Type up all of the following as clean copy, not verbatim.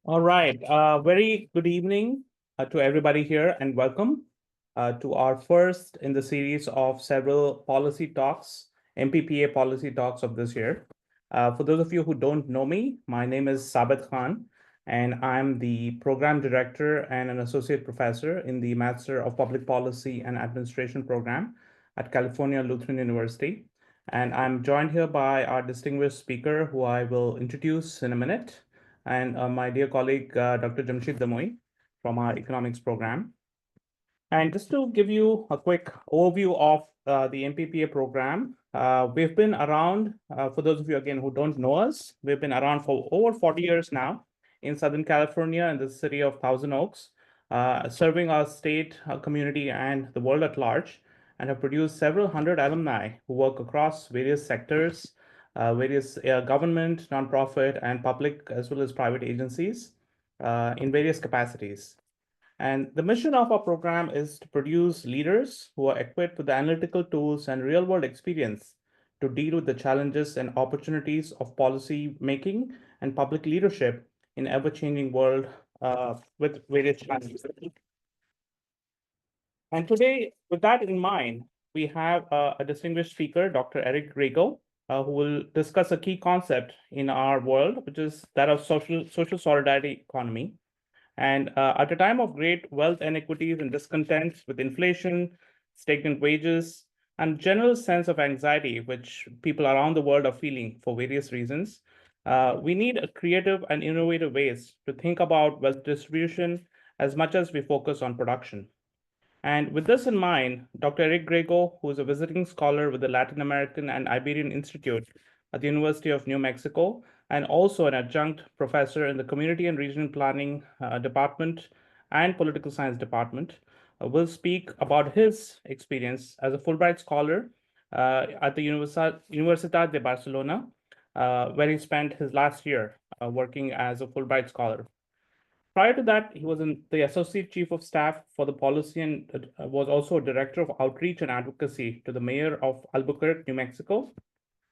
All right. Very good evening to everybody here and welcome to our first in the series of several policy talks, MPPA policy talks of this year. For those of you who don't know me, my name is Sabit Khan, and I'm the program director and an associate professor in the Master of Public Policy and Administration program at California Lutheran University. And I'm joined here by our distinguished speaker, who I will introduce in a minute, and my dear colleague, Dr. Jamshid Damoy from our economics program. And just to give you a quick overview of the MPPA program, we've been around, for those of you, again, who don't know us, we've been around for over 40 years now in Southern California in the city of Thousand Oaks, serving our state, our community, and the world at large, and have produced several hundred alumni who work across various sectors, various government, nonprofit, and public as well as private agencies in various capacities. And the mission of our program is to produce leaders who are equipped with the analytical tools and real world experience to deal with the challenges and opportunities of policy making and public leadership in ever changing world with various challenges. And today, with that in mind, we have a distinguished speaker, Dr. Eric Griego, who will discuss a key concept in our world, which is that of social solidarity economy. And at a time of great wealth inequities and discontent with inflation, stagnant wages, and general sense of anxiety, which people around the world are feeling for various reasons, we need a creative and innovative ways to think about wealth distribution as much as we focus on production. And with this in mind, Dr. Eric Griego, who is a visiting scholar with the Latin American and Iberian Institute at the University of New Mexico, and also an adjunct professor in the Community and Regional Planning Department and Political Science Department, will speak about his experience as a Fulbright Scholar at the Universitat de Barcelona, where he spent his last year working as a Fulbright Scholar. Prior to that, he was the Associate Chief of Staff for the policy and was also a Director of Outreach and Advocacy to the Mayor of Albuquerque, New Mexico.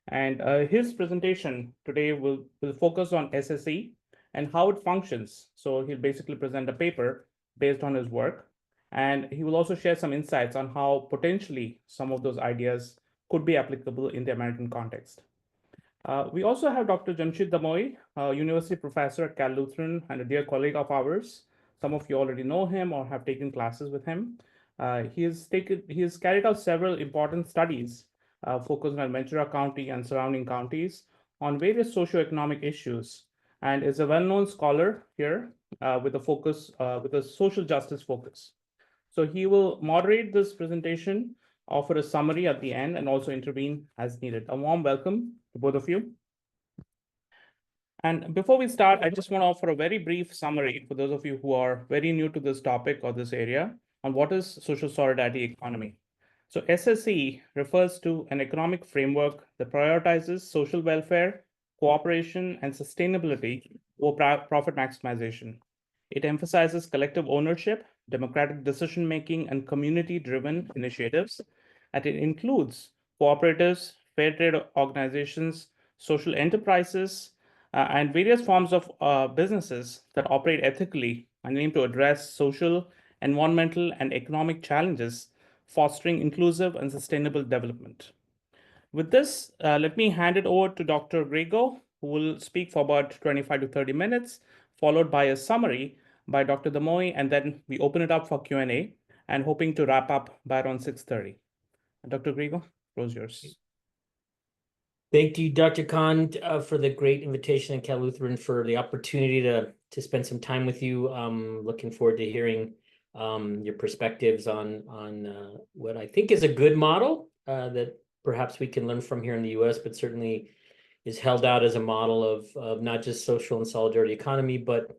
And his presentation today will focus on SSE and how it functions. So he'll basically present a paper based on his work. And he will also share some insights on how potentially some of those ideas could be applicable in the American context. We also have Dr. Jamshid Damoy, a university professor at Cal Lutheran and a dear colleague of ours. Some of you already know him or have taken classes with him. He has carried out several important studies focused on Ventura County and surrounding counties on various socioeconomic issues, and is a well-known scholar here with a social justice focus. So he will moderate this presentation, offer a summary at the end, and also intervene as needed. A warm welcome to both of you. And before we start, I just want to offer a very brief summary for those of you who are very new to this topic or this area on what is social solidarity economy. So SSE refers to an economic framework that prioritizes social welfare, cooperation, and sustainability over profit maximization. It emphasizes collective ownership, democratic decision-making, and community-driven initiatives, and it includes cooperatives, fair trade organizations, social enterprises, and various forms of businesses that operate ethically and aim to address social, environmental, and economic challenges, fostering inclusive and sustainable development. With this, let me hand it over to Dr. Griego, who will speak for about 25 to 30 minutes, followed by a summary by Dr. Damoy, and then we open it up for Q&A, and hoping to wrap up by around 6:30. Dr. Griego, floor is yours. Thank you, Dr. Khan, for the great invitation, and Cal Lutheran for the opportunity to spend some time with you. Looking forward to hearing your perspectives on what I think is a good model that perhaps we can learn from here in the U.S., but certainly is held out as a model of not just social and solidarity economy, but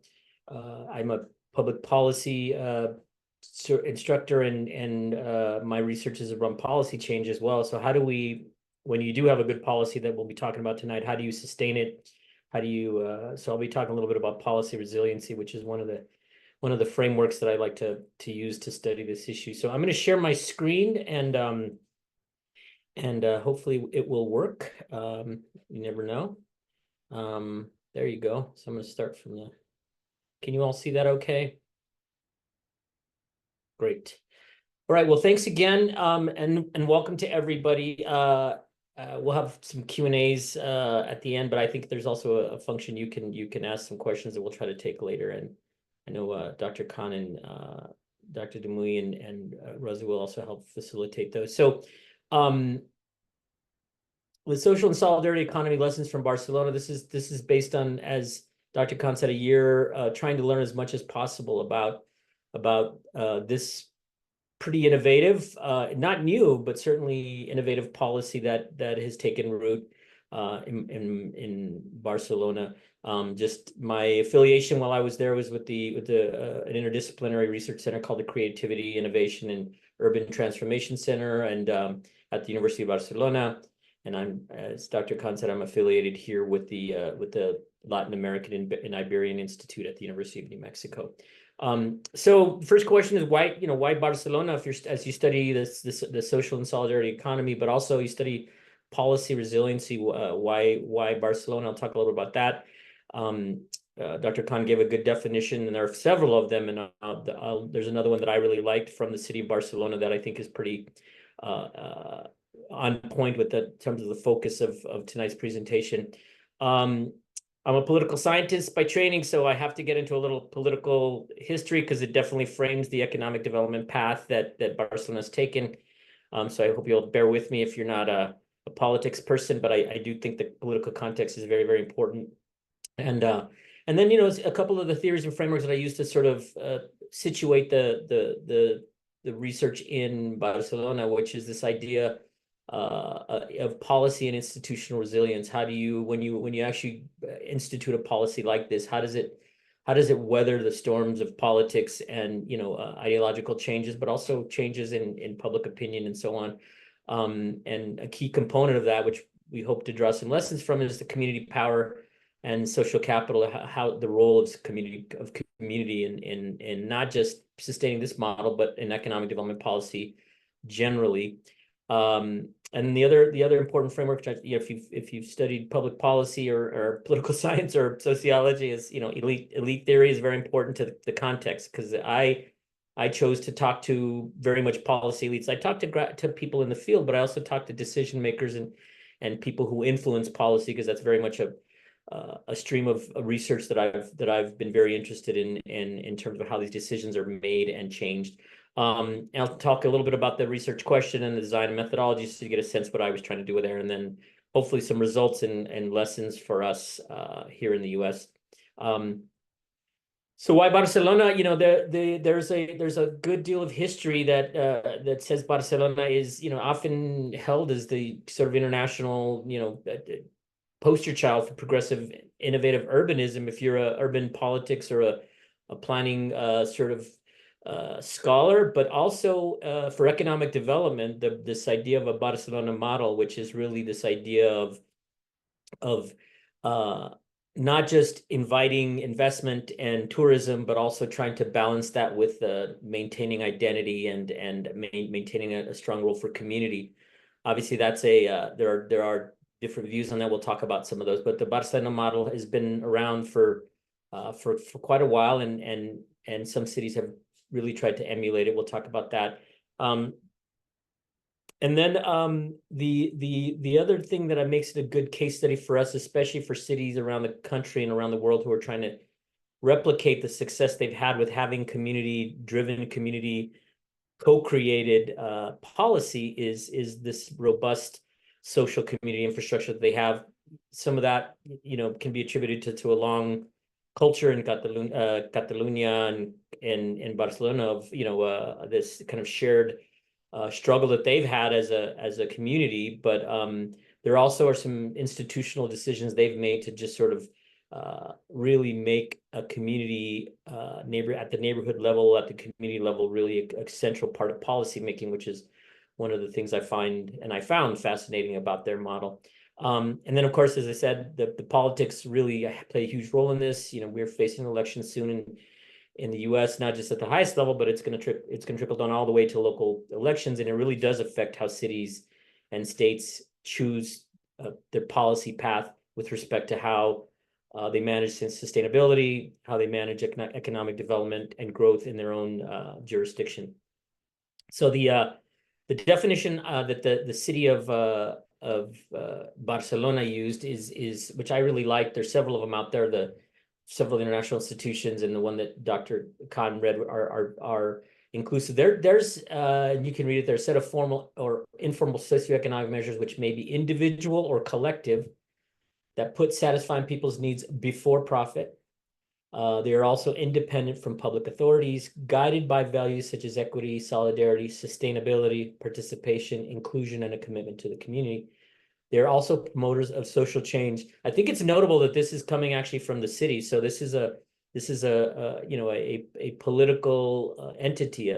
I'm a public policy instructor, and my research is around policy change as well. So how do we, when you do have a good policy that we'll be talking about tonight, how do you sustain it? How do you, so I'll be talking a little bit about policy resiliency, which is one of the frameworks that I like to use to study this issue. So I'm going to share my screen, and hopefully it will work. You never know. There you go. So I'm going to start from the Can you all see that okay? Great. All right, well, thanks again, and welcome to everybody. We'll have some Q&As at the end, but I think there's also a function you can ask some questions that we'll try to take later. And I know Dr. Khan and Dr. Demouy and Rosa will also help facilitate those. So the social and solidarity economy lessons from Barcelona. This is based on, as Dr. Khan said, a year trying to learn as much as possible about this pretty innovative, not new, but certainly innovative policy that has taken root in Barcelona. Just my affiliation while I was there was with an interdisciplinary research center called the Creativity, Innovation, and Urban Transformation Center, and at the University of Barcelona. And I'm, as Dr. Khan said, I'm affiliated here with the Latin American and Iberian Institute at the University of New Mexico. So first question is why Barcelona? If as you study the social and solidarity economy, but also you study policy resiliency, why Barcelona? I'll talk a little bit about that. Dr. Khan gave a good definition, and there are several of them, and there's another one that I really liked from the city of Barcelona that I think is pretty on point with in terms of the focus of tonight's presentation. I'm a political scientist by training, so I have to get into a little political history because it definitely frames the economic development path that Barcelona's taken. So I hope you'll bear with me if you're not a politics person, but I do think the political context is very, very important. And then, a couple of the theories and frameworks that I use to sort of situate the research in Barcelona, which is this idea of policy and institutional resilience. How do you, when you actually institute a policy like this, how does it weather the storms of politics and ideological changes, but also changes in public opinion and so on. And a key component of that, which we hope to draw some lessons from, is the community power and social capital, how the role of community in not just sustaining this model, but in economic development policy generally. And the other important framework, if you've studied public policy or political science or sociology, is elite theory is very important to the context, because I chose to talk to very much policy elites. I talked to people in the field, but I also talked to decision makers and people who influence policy, because that's very much a stream of research that I've been very interested in terms of how these decisions are made and changed. And I'll talk a little bit about the research question and the design methodology, so you get a sense of what I was trying to do with there, and then hopefully some results and lessons for us here in the US. So why Barcelona? There's a good deal of history that says Barcelona is often held as the sort of international poster child for progressive, innovative urbanism. If you're a urban politics or a planning sort of scholar, but also for economic development, this idea of a Barcelona model, which is really this idea of not just inviting investment and tourism, but also trying to balance that with maintaining identity and maintaining a strong role for community. Obviously, that's there are different views on that. We'll talk about some of those, but the Barcelona model has been around for quite a while, and some cities have really tried to emulate it. We'll talk about that. And then the other thing that makes it a good case study for us, especially for cities around the country and around the world who are trying to replicate the success they've had with having community-driven, community co-created policy, is this robust social community infrastructure that they have. Some of that, can be attributed to a long culture in Catalonia and Barcelona of this kind of shared struggle that they've had as a community, but there also are some institutional decisions they've made to just sort of really make a community at the neighborhood level, at the community level, really a central part of policy making, which is one of the things I found fascinating about their model. And then, of course, as I said, the politics really play a huge role in this. We're facing an election soon in the US, not just at the highest level, but it's going to trickle down all the way to local elections, and it really does affect how cities and states choose their policy path with respect to how they manage sustainability, how they manage economic development and growth in their own jurisdiction. So the definition that the city of Barcelona used is which I really like. There's several of them out there. The several international institutions and the one that Dr. Khan read are inclusive. There's you can read it. There's a set of formal or informal socioeconomic measures which may be individual or collective that put satisfying people's needs before profit. They are also independent from public authorities, guided by values such as equity, solidarity, sustainability, participation, inclusion, and a commitment to the community. They're also promoters of social change. I think it's notable that this is coming actually from the city. So this is a you know a political entity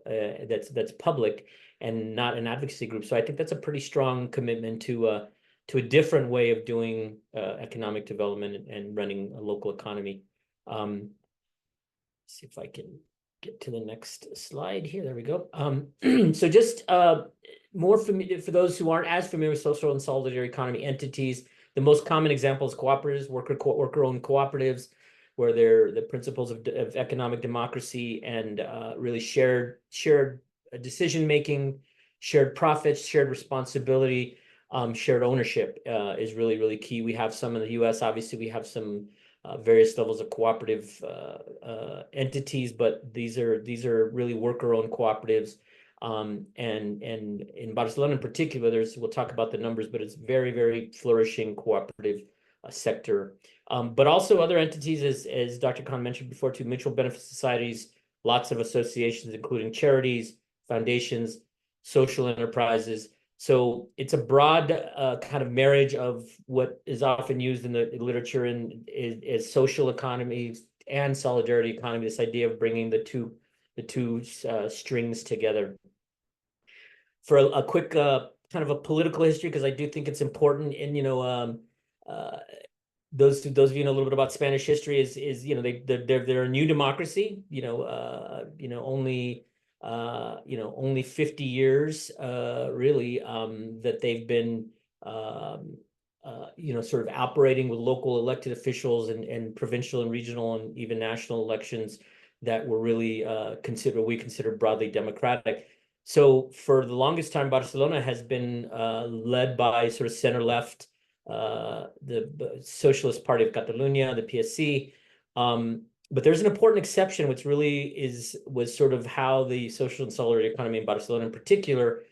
that's public and not an advocacy group. So I think that's a pretty strong commitment to a different way of doing economic development and running a local economy. See if I can get to the next slide here. There we go. So just more familiar for those who aren't as familiar with social and solidarity economy entities. The most common example is cooperatives, worker-owned cooperatives, where they're the principles of economic democracy and really shared decision-making, shared profits, shared responsibility, shared ownership is really key. We have some in the US. Obviously, we have some various levels of cooperative entities, but these are really worker-owned cooperatives. And in Barcelona in particular, we'll talk about the numbers, but it's very flourishing cooperative sector. But also other entities, as Dr. Khan mentioned before, too, mutual benefit societies, lots of associations, including charities, foundations, social enterprises. So it's a broad kind of marriage of what is often used in the literature is social economy and solidarity economy, this idea of bringing the two strings together. For a quick kind of a political history, because I do think it's important, and those of you know a little bit about Spanish history is they're a new democracy, only 50 years really that they've been sort of operating with local elected officials and provincial and regional and even national elections that were really we consider broadly democratic. So for the longest time, Barcelona has been led by sort of center-left, the Socialist Party of Catalonia, the PSC. But there's an important exception, which really was sort of how the social and solidarity economy in Barcelona in particular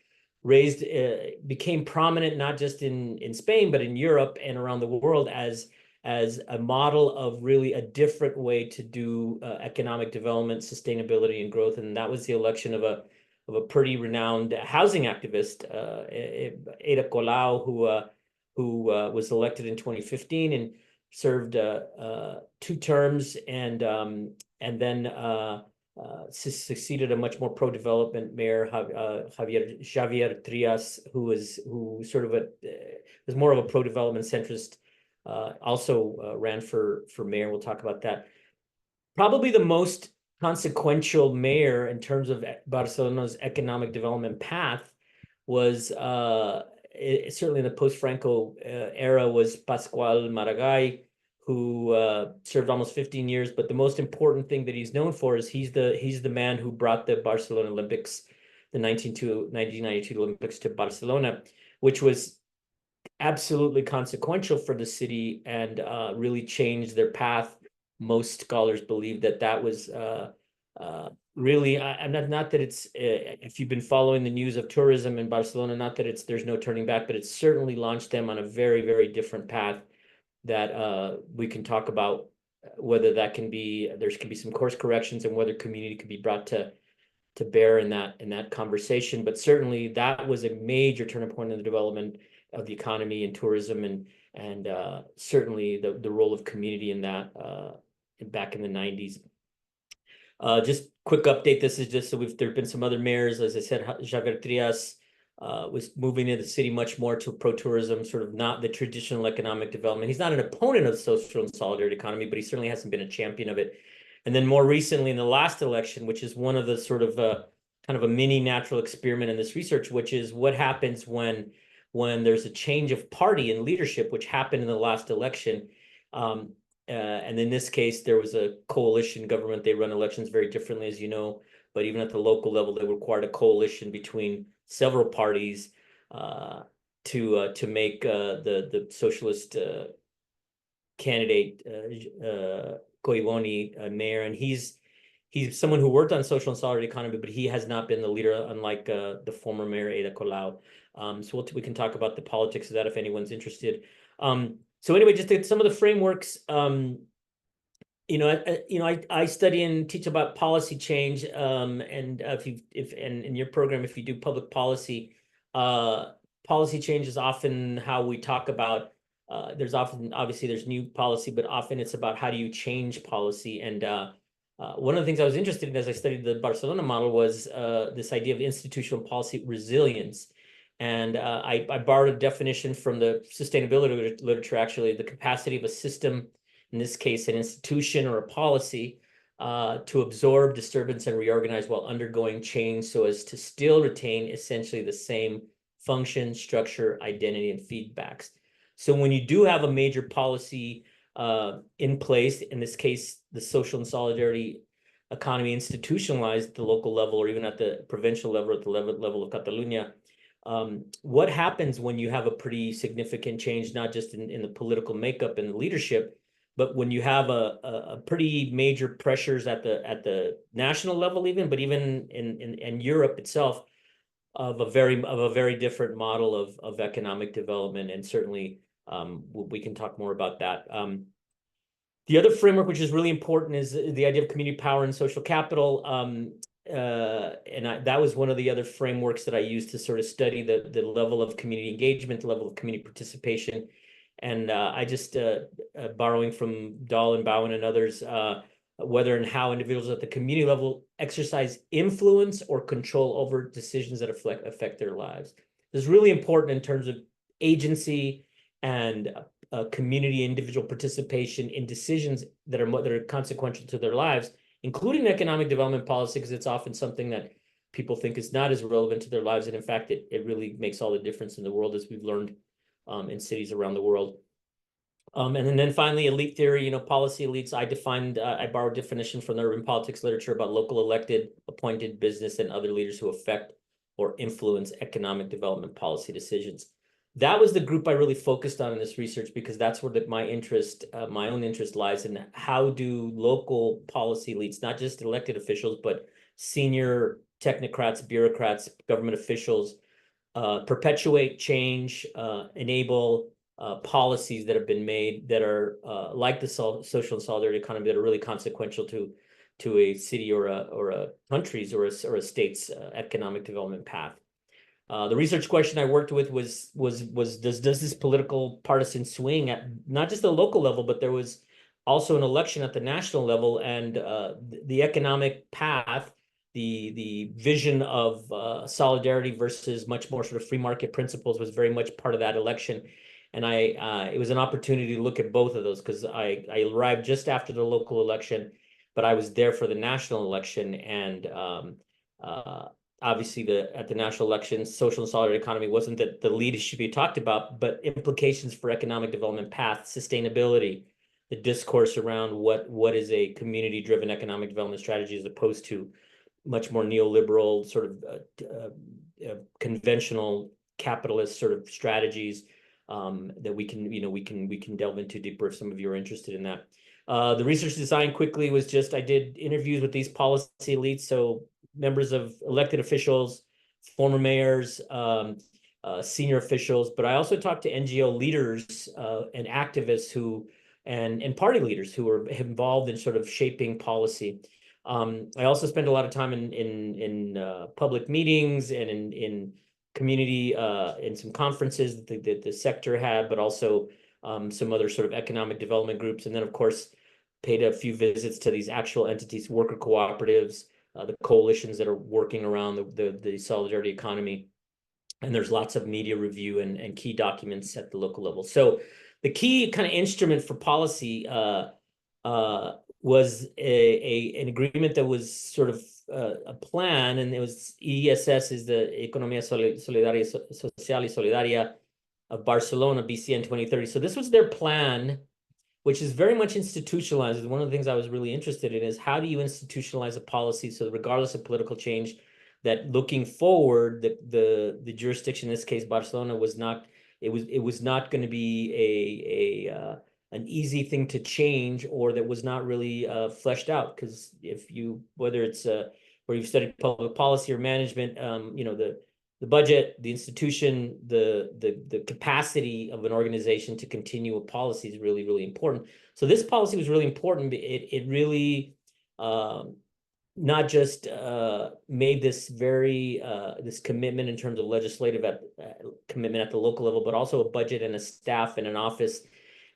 became prominent, not just in Spain, but in Europe and around the world as a model of really a different way to do economic development, sustainability, and growth. And that was the election of a pretty renowned housing activist, Ada Colau, who was elected in 2015 and served 2 terms, and then succeeded a much more pro-development mayor, Xavier Trias, who was more of a pro-development centrist. Also ran for mayor. We'll talk about that. Probably the most consequential mayor in terms of Barcelona's economic development path was certainly in the post-Franco era was Pascual Maragall, who served almost 15 years. But the most important thing that he's known for is he's the man who brought the Barcelona Olympics, the 1992 Olympics to Barcelona, which was absolutely consequential for the city and really changed their path. Most scholars believe that was really, not that it's, if you've been following the news of tourism in Barcelona, not that there's no turning back, but it certainly launched them on a very different path that we can talk about whether there can be some course corrections and whether community could be brought to bear in that conversation. But certainly that was a major turning point in the development of the economy and tourism, and certainly the role of community in that back in the 90s. Just quick update. This is just so there've been some other mayors. As I said, Xavier Trias was moving into the city much more to pro-tourism, sort of not the traditional economic development. He's not an opponent of social and solidarity economy, but he certainly hasn't been a champion of it. And then more recently in the last election, which is one of the sort of kind of a mini natural experiment in this research, which is what happens when there's a change of party in leadership, which happened in the last election. And in this case, there was a coalition government. They run elections very differently, as you know, but even at the local level, they required a coalition between several parties to make the socialist candidate Koivoni mayor, and he's someone who worked on social and solidarity economy, but he has not been the leader, unlike the former mayor Ada Colau. So we can talk about the politics of that if anyone's interested. So anyway, just some of the frameworks. I study and teach about policy change. And in your program, if you do public policy, policy change is often how we talk about. Obviously there's new policy, but often it's about how do you change policy. And one of the things I was interested in as I studied the Barcelona model was this idea of institutional policy resilience. And I borrowed a definition from the sustainability literature, actually, the capacity of a system, in this case, an institution or a policy, to absorb disturbance and reorganize while undergoing change so as to still retain essentially the same function, structure, identity, and feedbacks. So when you do have a major policy in place, in this case, the social and solidarity economy institutionalized at the local level or even at the provincial level, at the level of Catalonia, what happens when you have a pretty significant change, not just in the political makeup and the leadership, but when you have a pretty major pressures at the national level, but even in Europe itself, of a very different model of economic development, and certainly we can talk more about that. The other framework, which is really important, is the idea of community power and social capital. That was one of the other frameworks that I used to sort of study the level of community engagement, the level of community participation. And I just, borrowing from Dahl and Bowen and others, whether and how individuals at the community level exercise influence or control over decisions that affect their lives. This is really important in terms of agency and community individual participation in decisions that are consequential to their lives, including economic development policy, because it's often something that people think is not as relevant to their lives. And in fact, it really makes all the difference in the world, as we've learned in cities around the world. And then finally, elite theory, policy elites. I borrowed definition from the urban politics literature about local elected, appointed business and other leaders who affect or influence economic development policy decisions. That was the group I really focused on in this research, because that's where my own interest lies in. How do local policy elites, not just elected officials, but senior technocrats, bureaucrats, government officials, perpetuate change, enable policies that have been made that are like the social and solidarity economy, that are really consequential to a city or a country's or a state's economic development path. The research question I worked with was does this political partisan swing at not just the local level, but there was also an election at the national level, and the economic path, the vision of solidarity versus much more sort of free market principles was very much part of that election. And it was an opportunity to look at both of those, because I arrived just after the local election, but I was there for the national election. And obviously at the national elections, social and solidarity economy wasn't the lead issue be talked about, but implications for economic development path, sustainability, the discourse around what is a community-driven economic development strategy as opposed to much more neoliberal sort of conventional capitalist sort of strategies that we can delve into deeper if some of you are interested in that. The research design quickly was just, I did interviews with these policy elites, so members of elected officials, former mayors, senior officials, but I also talked to NGO leaders and activists and party leaders who were involved in sort of shaping policy. I also spent a lot of time in public meetings and in community, in some conferences that the sector had, but also some other sort of economic development groups. And then, of course, paid a few visits to these actual entities, worker cooperatives, the coalitions that are working around the solidarity economy. And there's lots of media review and key documents at the local level. So the key kind of instrument for policy was an agreement that was sort of a plan, and it was ESS, is the Economía Solidaria, Social y Solidaria of Barcelona, BCN 2030. So this was their plan which is very much institutionalized. One of the things I was really interested in is how do you institutionalize a policy so regardless of political change, that looking forward, the jurisdiction, in this case, Barcelona, was not, it was not going to be an easy thing to change, or that was not really fleshed out. Because if you, whether it's where you've studied public policy or management, you know, the budget, the institution, the capacity of an organization to continue a policy is really, really important. So this policy was really important. It really not just made this very this commitment in terms of legislative commitment at the local level, but also a budget and a staff and an office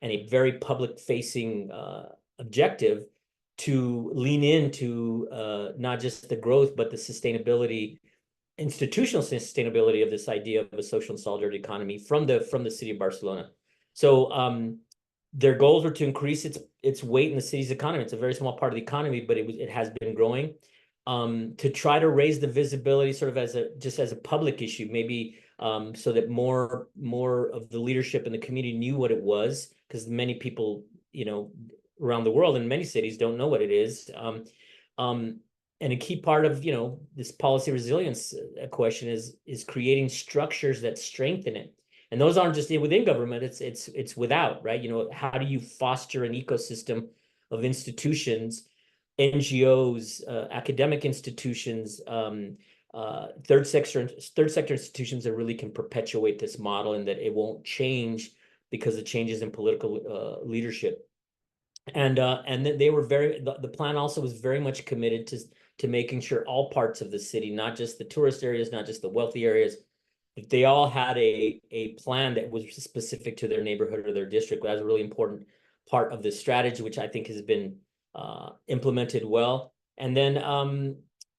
and a very public-facing objective to lean into not just the growth, but the sustainability, institutional sustainability of this idea of a social and solidarity economy from the city of Barcelona. So their goals were to increase its weight in the city's economy. It's a very small part of the economy, but it has been growing. To try to raise the visibility sort of as a public issue, maybe so that more of the leadership in the community knew what it was, because many people, you know, around the world in many cities don't know what it is. And a key part of, you know, this policy resilience question is creating structures that strengthen it. And those aren't just within government, it's without, right? You know, how do you foster an ecosystem of institutions, NGOs, academic institutions, third sector institutions that really can perpetuate this model, and that it won't change because of changes in political leadership. And then they were the plan also was very much committed to making sure all parts of the city, not just the tourist areas, not just the wealthy areas, if they all had a plan that was specific to their neighborhood or their district. That was a really important part of the strategy, which I think has been implemented well. And then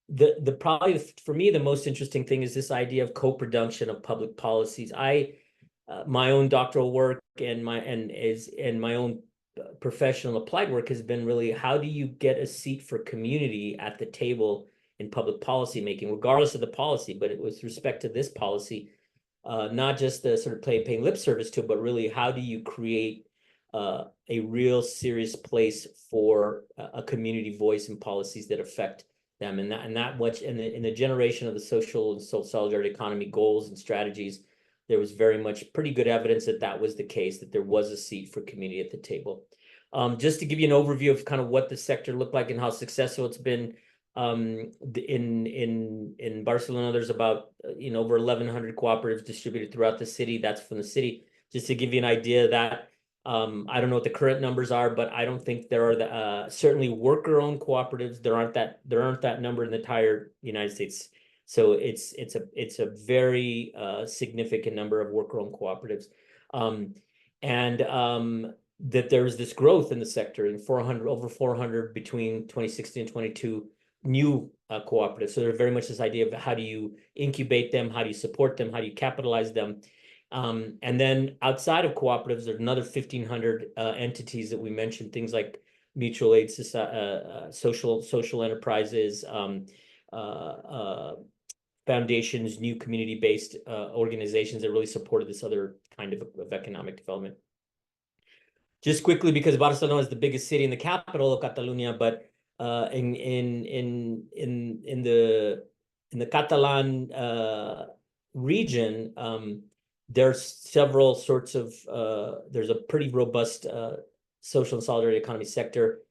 the probably for me the most interesting thing is this idea of co-production of public policies. My own doctoral work and my own professional applied work has been really, how do you get a seat for community at the table in public policy making, regardless of the policy, but with respect to this policy, not just the sort of paying lip service to, but really how do you create a real serious place for a community voice and policies that affect them, and that much in the generation of the social and solidarity economy goals and strategies, there was very much pretty good evidence that was the case, that there was a seat for community at the table. Just to give you an overview of kind of what the sector looked like and how successful it's been, in Barcelona, there's about over 1,100 cooperatives distributed throughout the city. That's from the city. Just to give you an idea that I don't know what the current numbers are, but I don't think there are certainly worker-owned cooperatives. There aren't that number in the entire United States. So it's a very significant number of worker-owned cooperatives, and that there's this growth in the sector in over 400 between 2016 and 22 new cooperatives. So there's very much this idea of how do you incubate them, how do you support them, how do you capitalize them. And then outside of cooperatives, there's another 1,500 entities that we mentioned, things like mutual aid, social enterprises, foundations, new community-based organizations that really supported this other kind of economic development. Just quickly, because Barcelona is the biggest city in the capital of Catalonia, but in the Catalan region, there's several sorts of there's a pretty robust social and solidarity economy sector.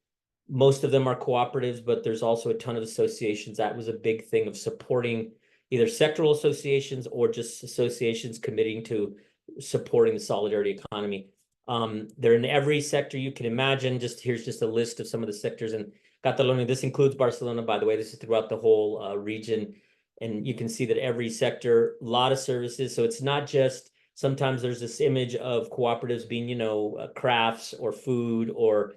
Most of them are cooperatives, but there's also a ton of associations. That was a big thing of supporting either sectoral associations or just associations committing to supporting the solidarity economy. They're in every sector you can imagine. Here's just a list of some of the sectors in Catalonia. This includes Barcelona, by the way. This is throughout the whole region. And you can see that every sector, a lot of services. So it's not just, sometimes there's this image of cooperatives being, crafts or food or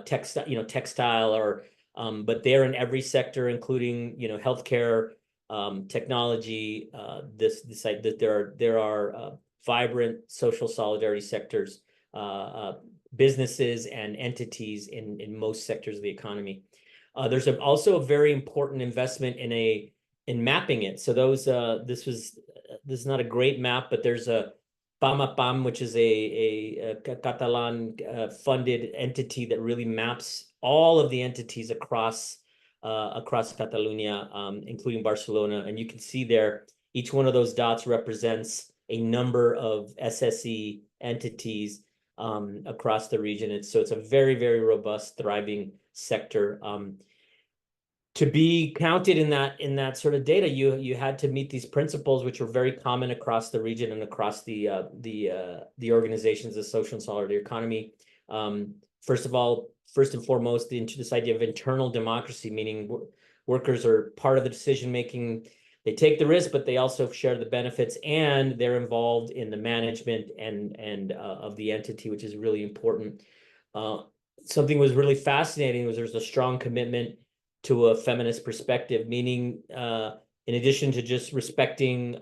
textile, or but they're in every sector, including, healthcare, technology, that there are vibrant social solidarity sectors, businesses and entities in most sectors of the economy. There's also a very important investment in mapping it. So this is not a great map, but there's PAM, which is a Catalan funded entity that really maps all of the entities across Catalonia, including Barcelona. And you can see there, each one of those dots represents a number of SSE entities across the region. So it's a very, very robust, thriving sector. To be counted in that sort of data, you had to meet these principles, which are very common across the region and across the organizations of social and solidarity economy. First and foremost, this idea of internal democracy, meaning workers are part of the decision making. They take the risk, but they also share the benefits, and they're involved in the management and of the entity, which is really important. Something was really fascinating was there's a strong commitment to a feminist perspective, meaning in addition to just respecting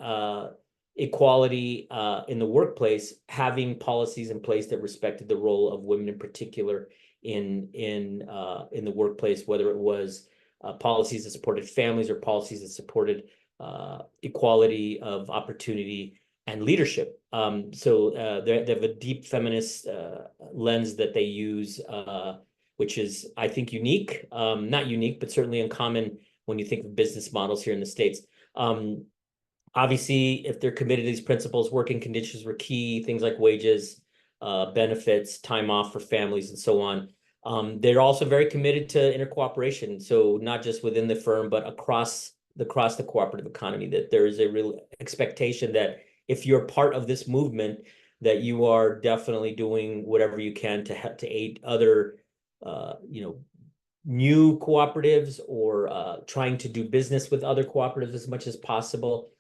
equality in the workplace, having policies in place that respected the role of women in particular in the workplace, whether it was policies that supported families or policies that supported equality of opportunity and leadership. So they have a deep feminist lens that they use, which is, I think, unique, not unique, but certainly uncommon when you think of business models here in the States. Obviously, if they're committed to these principles, working conditions were key, things like wages, benefits, time off for families, and so on. They're also very committed to intercooperation, so not just within the firm, but across the cooperative economy, that there is a real expectation that if you're part of this movement, that you are definitely doing whatever you can to aid other new cooperatives or trying to do business with other cooperatives as much as possible.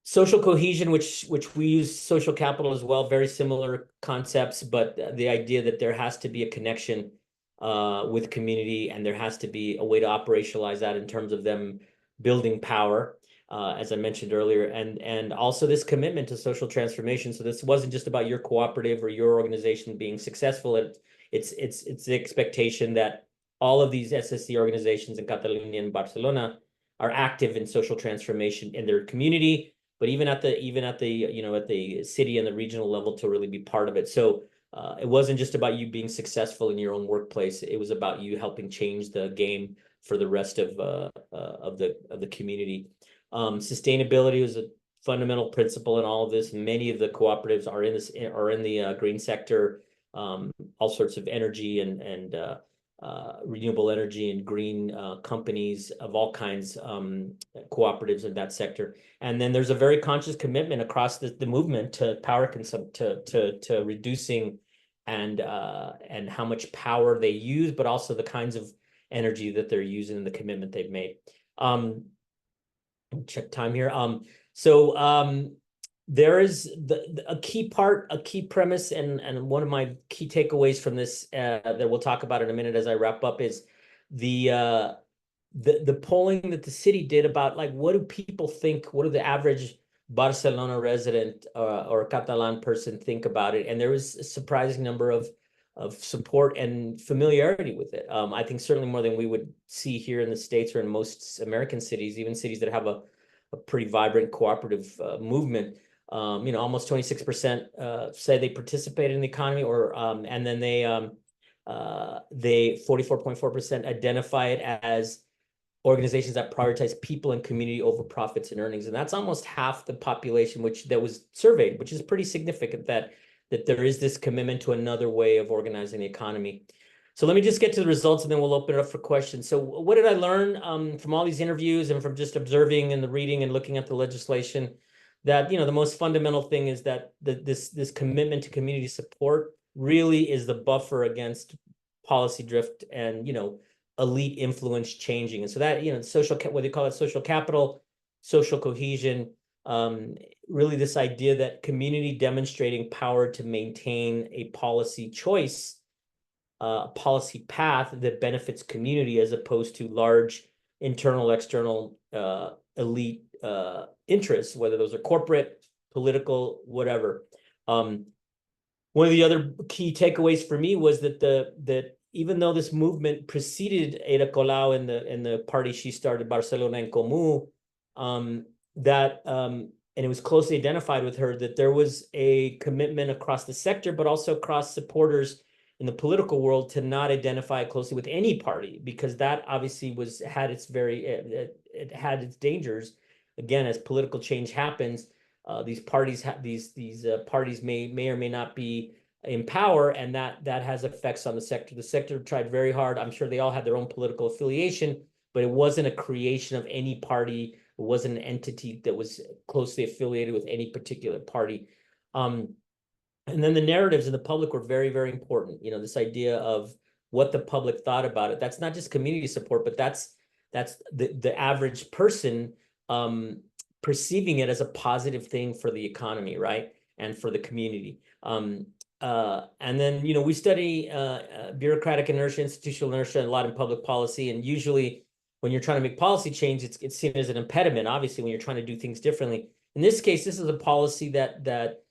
Social cohesion, which we use social capital as well, very similar concepts, but the idea that there has to be a connection with community, and there has to be a way to operationalize that in terms of them building power, as I mentioned earlier, and also this commitment to social transformation. So this wasn't just about your cooperative or your organization being successful. It's the expectation that all of these SSC organizations in Catalonia and Barcelona are active in social transformation in their community, but even at the city and the regional level to really be part of it. So it wasn't just about you being successful in your own workplace. It was about you helping change the game for the rest of the community. Sustainability was a fundamental principle in all of this. Many of the cooperatives are in the green sector. All sorts of energy and renewable energy and green companies of all kinds, cooperatives in that sector. And then there's a very conscious commitment across the movement to power consumption, to reducing and how much power they use, but also the kinds of energy that they're using and the commitment they've made. Check time here. There is a key premise, and one of my key takeaways from this that we'll talk about in a minute as I wrap up is the polling that the city did about, like, what do people think? What do the average Barcelona resident or Catalan person think about it? And there was a surprising number of support and familiarity with it. I think certainly more than we would see here in the States or in most American cities, even cities that have a pretty vibrant cooperative movement. Almost 26% say they participate in the economy, and then they 44.4% identify it as organizations that prioritize people and community over profits and earnings. And that's almost half the population that was surveyed, which is pretty significant that there is this commitment to another way of organizing the economy. So let me just get to the results, and then we'll open it up for questions. So what did I learn from all these interviews and from just observing and the reading and looking at the legislation? That, the most fundamental thing is that this commitment to community support really is the buffer against policy drift and, elite influence changing. And so that, what they call it, social capital, social cohesion, really this idea that community demonstrating power to maintain a policy choice, a policy path that benefits community, as opposed to large internal, external, elite interests, whether those are corporate, political, whatever. One of the other key takeaways for me was that even though this movement preceded Ada Colau in the party she started, Barcelona en Comú, it was closely identified with her that there was a commitment across the sector, but also across supporters in the political world to not identify closely with any party, because that obviously had its it had its dangers. Again, as political change happens, these parties parties may or may not be in power, and that has effects on the sector. The sector tried very hard. I'm sure they all had their own political affiliation, but it wasn't a creation of any party. It wasn't an entity that was closely affiliated with any particular party. And then the narratives in the public were very, very important. You know, this idea of what the public thought about it. That's not just community support, but that's the average person perceiving it as a positive thing for the economy, right? And for the community. And then, you know, we study bureaucratic inertia, institutional inertia, a lot in public policy. And usually when you're trying to make policy change, it's seen as an impediment, obviously, when you're trying to do things differently. In this case, this is a policy that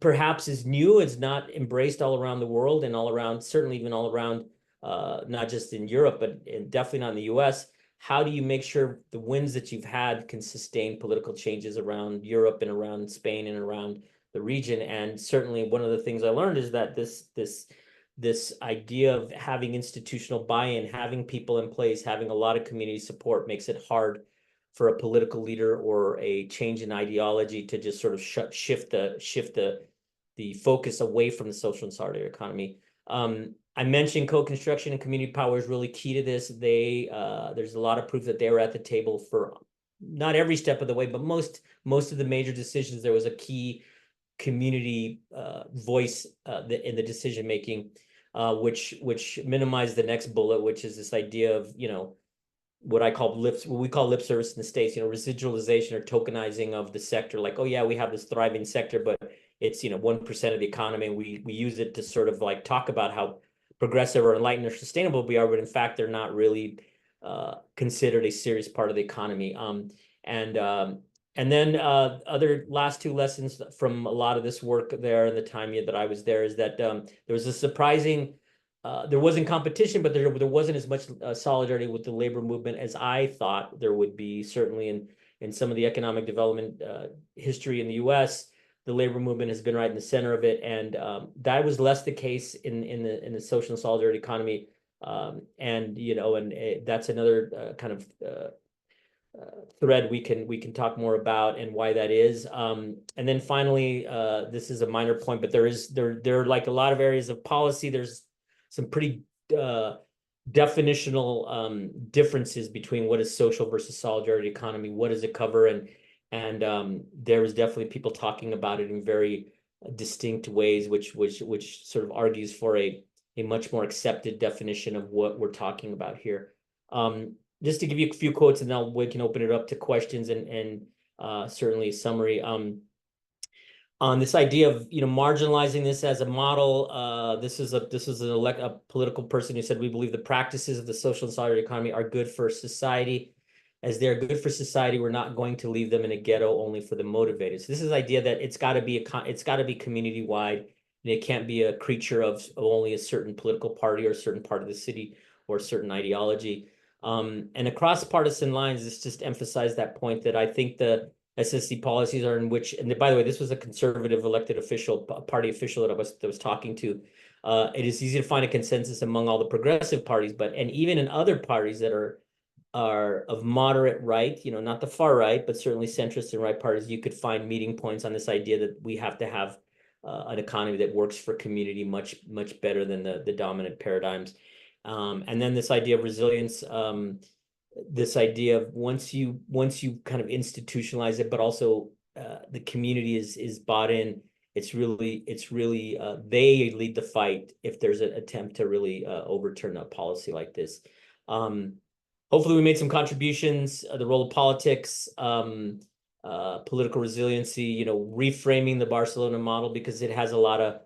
perhaps is new. It's not embraced all around the world and all around, certainly even all around, not just in Europe, but definitely not in the US. How do you make sure the wins that you've had can sustain political changes around Europe and around Spain and around the region? And certainly one of the things I learned is that this idea of having institutional buy-in, having people in place, having a lot of community support makes it hard for a political leader or a change in ideology to just sort of shift the focus away from the social and solidarity economy. I mentioned co-construction and community power is really key to this. There's a lot of proof that they were at the table for not every step of the way, but most of the major decisions. There was a key community voice in the decision making, which minimized the next bullet, which is this idea of, you know, what we call lip service in the States, you know, residualization or tokenizing of the sector. Like, oh yeah, we have this thriving sector, but it's, you know, 1% of the economy. And we use it to sort of like talk about how progressive or enlightened or sustainable we are, but in fact, they're not really considered a serious part of the economy. And then other last two lessons from a lot of this work there in the time that I was there is that there was a surprising, there wasn't competition, but there wasn't as much solidarity with the labor movement as I thought there would be. Certainly in some of the economic development history in the US, the labor movement has been right in the center of it, and that was less the case in the social and solidarity economy. And you know, and that's another kind of thread we can talk more about and why that is. And then finally, this is a minor point, but there are like a lot of areas of policy. There's some pretty definitional differences between what is social versus solidarity economy. What does it cover? And there was definitely people talking about it in very distinct ways, which sort of argues for a much more accepted definition of what we're talking about here. Just to give you a few quotes, and then we can open it up to questions and certainly a summary. On this idea of, you know, marginalizing this as a model, this is a political person who said, we believe the practices of the social and solidarity economy are good for society. As they're good for society, we're not going to leave them in a ghetto only for the motivated. So this is the idea that it's got to be community wide, and it can't be a creature of only a certain political party or a certain part of the city or a certain ideology. And across partisan lines, this just emphasized that point that I think the SSC policies are in which, and by the way, this was a conservative elected official, party official that I was talking to. It is easy to find a consensus among all the progressive parties, and even in other parties that are of moderate right, you know, not the far right, but certainly centrist and right parties, you could find meeting points on this idea that we have to have an economy that works for community much better than the dominant paradigms. And then this idea of resilience, this idea of once you kind of institutionalize it, but also the community is bought in, it's really they lead the fight if there's an attempt to really overturn a policy like this. Hopefully we made some contributions, the role of politics, political resiliency, you know, reframing the Barcelona model, because it has a lot of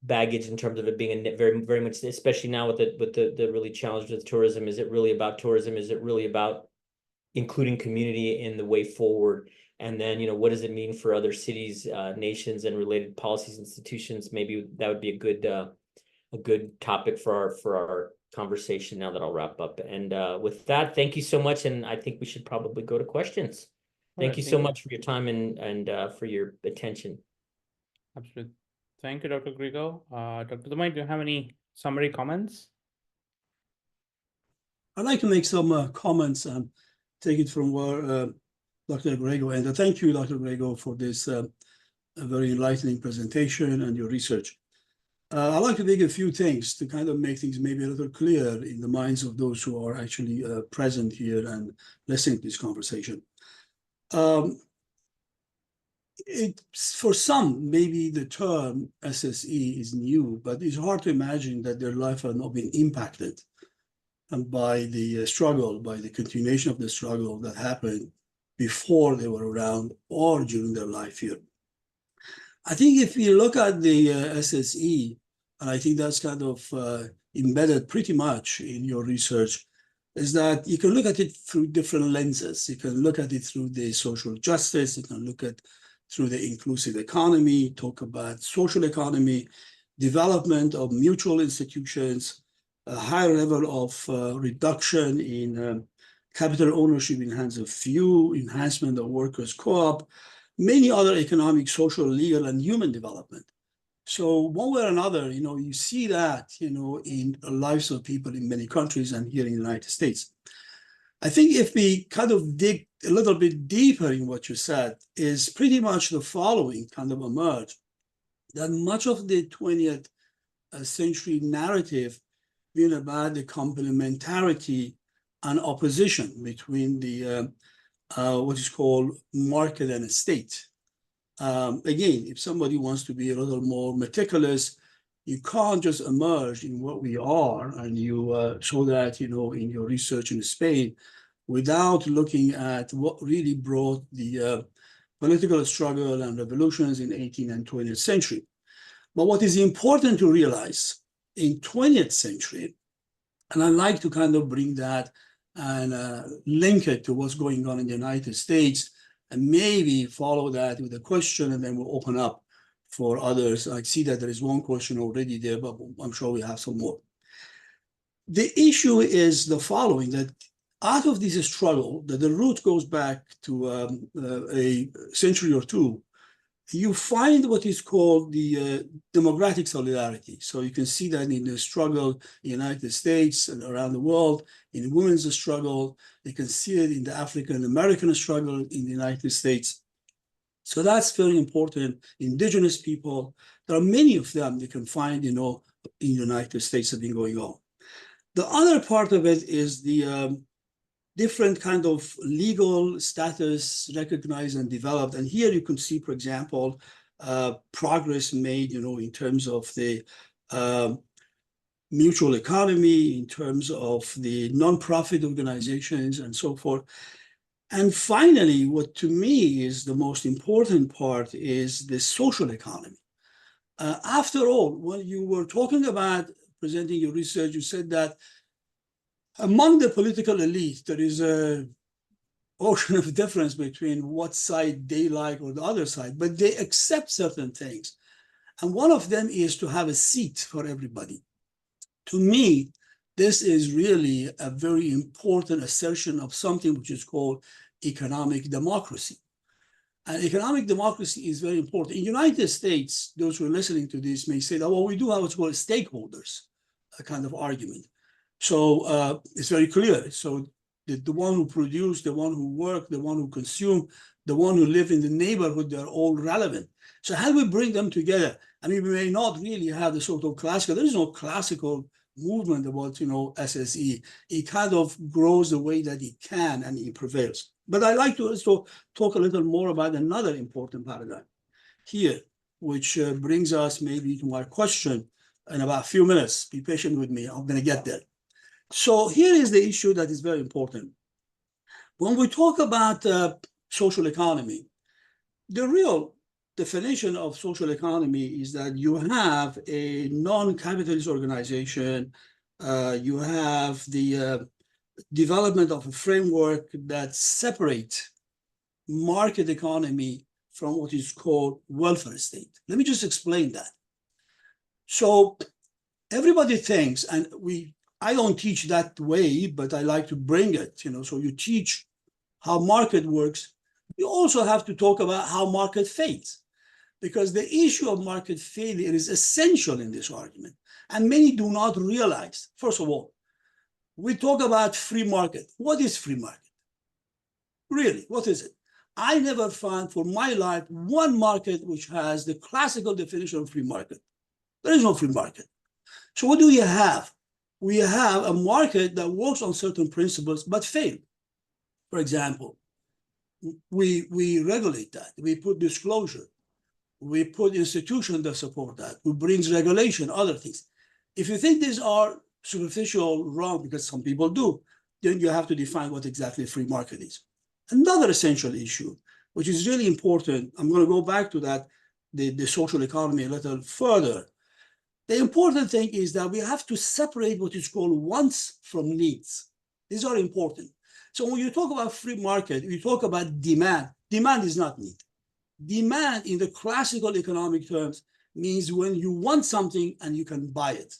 baggage in terms of it being a very much, especially now with the really challenge with tourism. Is it really about tourism? Is it really about including community in the way forward? And then, you know, what does it mean for other cities, nations, and related policies, institutions? Maybe that would be a good topic for our conversation now that I'll wrap up. And with that, thank you so much. And I think we should probably go to questions. Thank you so much for your time and for your attention. Absolutely. Thank you, Dr. Griego. Dr. Dumai, do you have any summary comments? I'd like to make some comments and take it from where Dr. Griego ended. Thank you, Dr. Griego, for this very enlightening presentation and your research. I'd like to make a few things to kind of make things maybe a little clear in the minds of those who are actually present here and listening to this conversation. For some, maybe the term SSE is new, but it's hard to imagine that their life has not been impacted by the struggle, by the continuation of the struggle that happened before they were around or during their life here. I think if you look at the SSE, and I think that's kind of embedded pretty much in your research, is that you can look at it through different lenses. You can look at it through the social justice, you can look at through the inclusive economy, talk about social economy, development of mutual institutions, a higher level of reduction in capital ownership in hands of few, enhancement of workers' co-op, many other economic, social, legal, and human development. So one way or another, you see that, in the lives of people in many countries and here in the United States. I think if we kind of dig a little bit deeper in what you said, is pretty much the following kind of emerge, that much of the 20th century narrative been about the complementarity and opposition between the what is called market and state. Again, if somebody wants to be a little more meticulous, you can't just emerge in what we are, and you show that, in your research in Spain, without looking at what really brought the political struggle and revolutions in 18th and 20th century. But what is important to realize in 20th century, and I like to kind of bring that and link it to what's going on in the United States, and maybe follow that with a question, and then we'll open up for others. I see that there is one question already there, but I'm sure we have some more. The issue is the following, that out of this struggle, that the root goes back to a century or two, you find what is called the democratic solidarity. So you can see that in the struggle in the United States and around the world, in women's struggle. You can see it in the African-American struggle in the United States. So that's very important. Indigenous people, there are many of them you can find, in the United States have been going on. The other part of it is the different kind of legal status recognized and developed. And here you can see, for example, progress made, in terms of the mutual economy, in terms of the nonprofit organizations and so forth. And finally, what to me is the most important part is the social economy. After all, when you were talking about presenting your research, you said that among the political elite, there is an ocean of difference between what side they like or the other side, but they accept certain things. And one of them is to have a seat for everybody. To me, this is really a very important assertion of something which is called economic democracy. And economic democracy is very important. In the United States, those who are listening to this may say that, well, we do have what's called stakeholders, a kind of argument. So it's very clear. So the one who produce, the one who work, the one who consume, the one who live in the neighborhood, they're all relevant. So how do we bring them together? I mean, we may not really have the sort of classical, there is no classical movement about, SSE. It kind of grows the way that it can and it prevails. But I like to also talk a little more about another important paradigm here, which brings us maybe to my question in about a few minutes. Be patient with me, I'm gonna get there. So here is the issue that is very important. When we talk about social economy, the real definition of social economy is that you have a non-capitalist organization, you have the development of a framework that separates market economy from what is called welfare state. Let me just explain that. So everybody thinks, and I don't teach that way, but I like to bring it, so you teach how market works, you also have to talk about how market fails, because the issue of market failure is essential in this argument. And many do not realize, first of all, we talk about free market. What is free market? Really, what is it? I never found for my life one market which has the classical definition of free market. There is no free market. So what do we have? We have a market that works on certain principles but fail. For example, we regulate that. We put disclosure. We put institutions that support that. We brings regulation, other things. If you think these are superficial, wrong, because some people do, then you have to define what exactly free market is. Another essential issue, which is really important, I'm going to go back to that, the social economy a little further. The important thing is that we have to separate what is called wants from needs. These are important. So when you talk about free market, you talk about demand. Demand is not need. Demand in the classical economic terms means when you want something and you can buy it.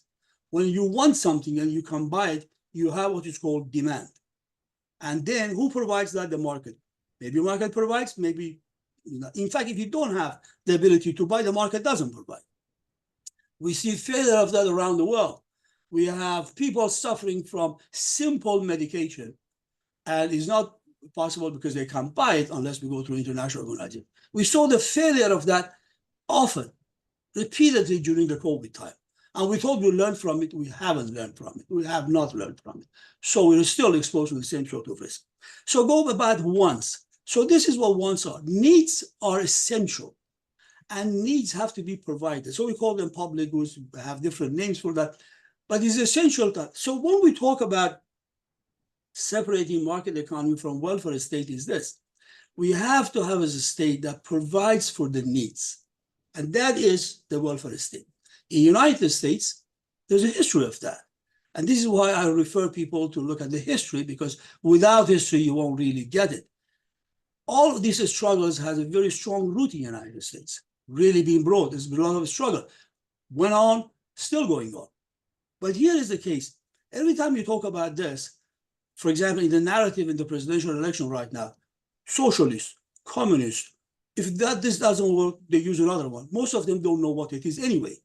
When you want something and you can buy it, you have what is called demand. And then who provides that? The market. Maybe market provides, maybe, in fact, if you don't have the ability to buy, the market doesn't provide. We see failure of that around the world. We have people suffering from simple medication, and it's not possible because they can't buy it unless we go through international organization. We saw the failure of that often, repeatedly during the COVID time. And we thought we learned from it. We haven't learned from it. We have not learned from it. So we're still exposed to the same sort of risk. So go about wants. So this is what wants are. Needs are essential. And needs have to be provided. So we call them public goods, we have different names for that, but it's essential. So when we talk about separating market economy from welfare state is this. We have to have a state that provides for the needs. And that is the welfare state. In the United States, there's a history of that. And this is why I refer people to look at the history, because without history, you won't really get it. All of these struggles has a very strong root in the United States. Really being broad. There's been a lot of struggle. Went on, still going on. But here is the case. Every time you talk about this, for example, in the narrative in the presidential election right now, socialist, communist, if this doesn't work, they use another one. Most of them don't know what it is anyway.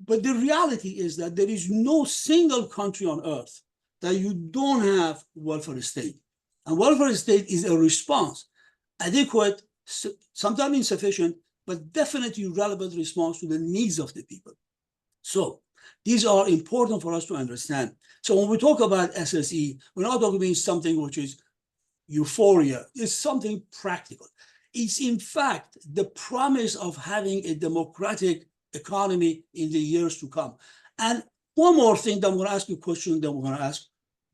But the reality is that there is no single country on earth that you don't have welfare state. And welfare state is a response, adequate, sometimes insufficient, but definitely relevant response to the needs of the people. So these are important for us to understand. So when we talk about SSE, we're not talking about something which is euphoria. It's something practical. It's in fact the promise of having a democratic economy in the years to come. And one more thing that I'm going to ask you a question, then we're going to ask